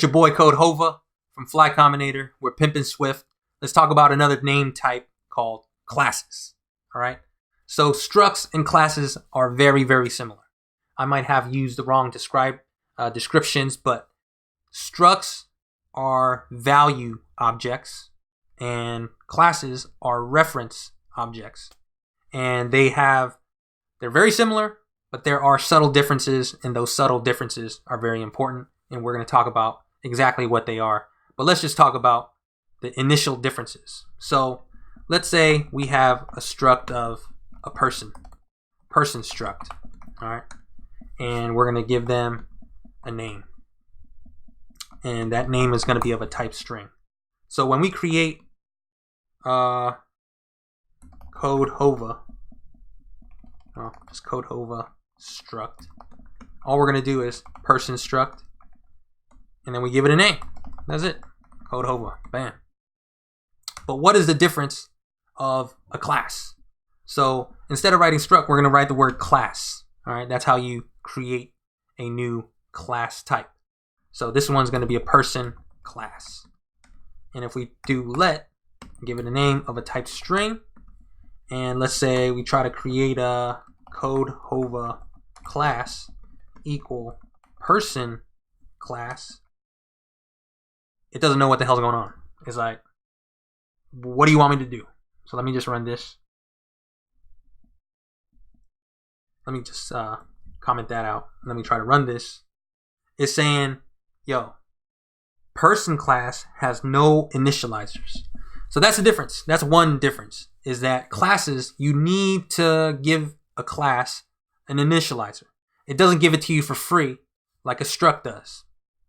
It's your boy Codehova from Fly Combinator. We're pimping Swift. Let's talk about another name type called classes. All right. So structs and classes are very, very similar. I might have used the wrong descriptions, but structs are value objects and classes are reference objects. And they're very similar, but there are subtle differences, and those subtle differences are very important. And we're going to talk about exactly what they are. But let's just talk about the initial differences. So let's say we have a struct of a person struct, all right? And we're going to give them a name. And that name is going to be of a type string. So when we create Codehova, just Codehova struct, all we're going to do is person struct, and then we give it a name. That's it. Codehova. Bam. But what is the difference of a class? So instead of writing struct, we're going to write the word class. All right. That's how you create a new class type. So this one's going to be a person class. And if we do let, give it a name of a type string, and let's say we try to create a Codehova class equal person class, it doesn't know what the hell's going on. It's like, what do you want me to do? So let me just run this. Let me just comment that out. Let me try to run this. It's saying, yo, person class has no initializers. So that's the difference. That's one difference, is that classes, you need to give a class an initializer. It doesn't give it to you for free like a struct does.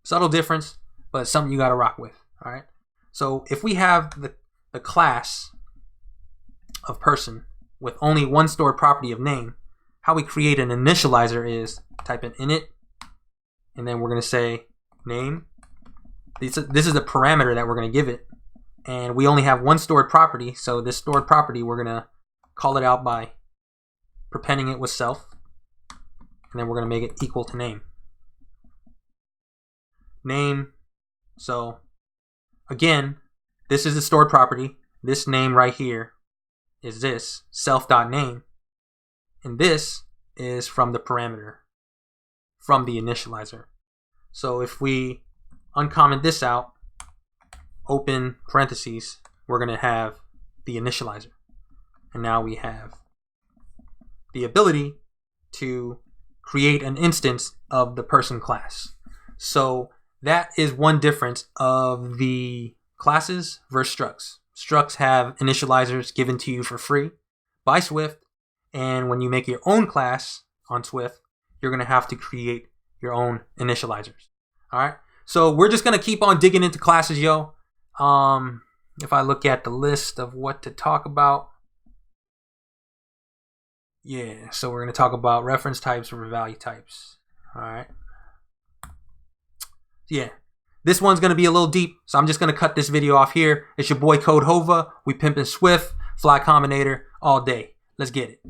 Subtle difference, but it's something you got to rock with. All right. So if we have the class of person with only one stored property of name, how we create an initializer is type in init, and then we're going to say name. This is the parameter that we're going to give it, and we only have one stored property. So this stored property, we're going to call it out by prepending it with self, and then we're going to make it equal to name. Name. So again, this is the stored property. This name right here is this self.name, and this is from the parameter, from the initializer. So if we uncomment this out, open parentheses, we're going to have the initializer. And now we have the ability to create an instance of the person class. So that is one difference of the classes versus structs. Structs have initializers given to you for free by Swift. And when you make your own class on Swift, you're going to have to create your own initializers. All right. So we're just going to keep on digging into classes, yo. If I look at the list of what to talk about. Yeah. So we're going to talk about reference types or value types. All right. Yeah. This one's going to be a little deep, so I'm just going to cut this video off here. It's your boy Codehova. We pimping Swift, Fly Combinator all day. Let's get it.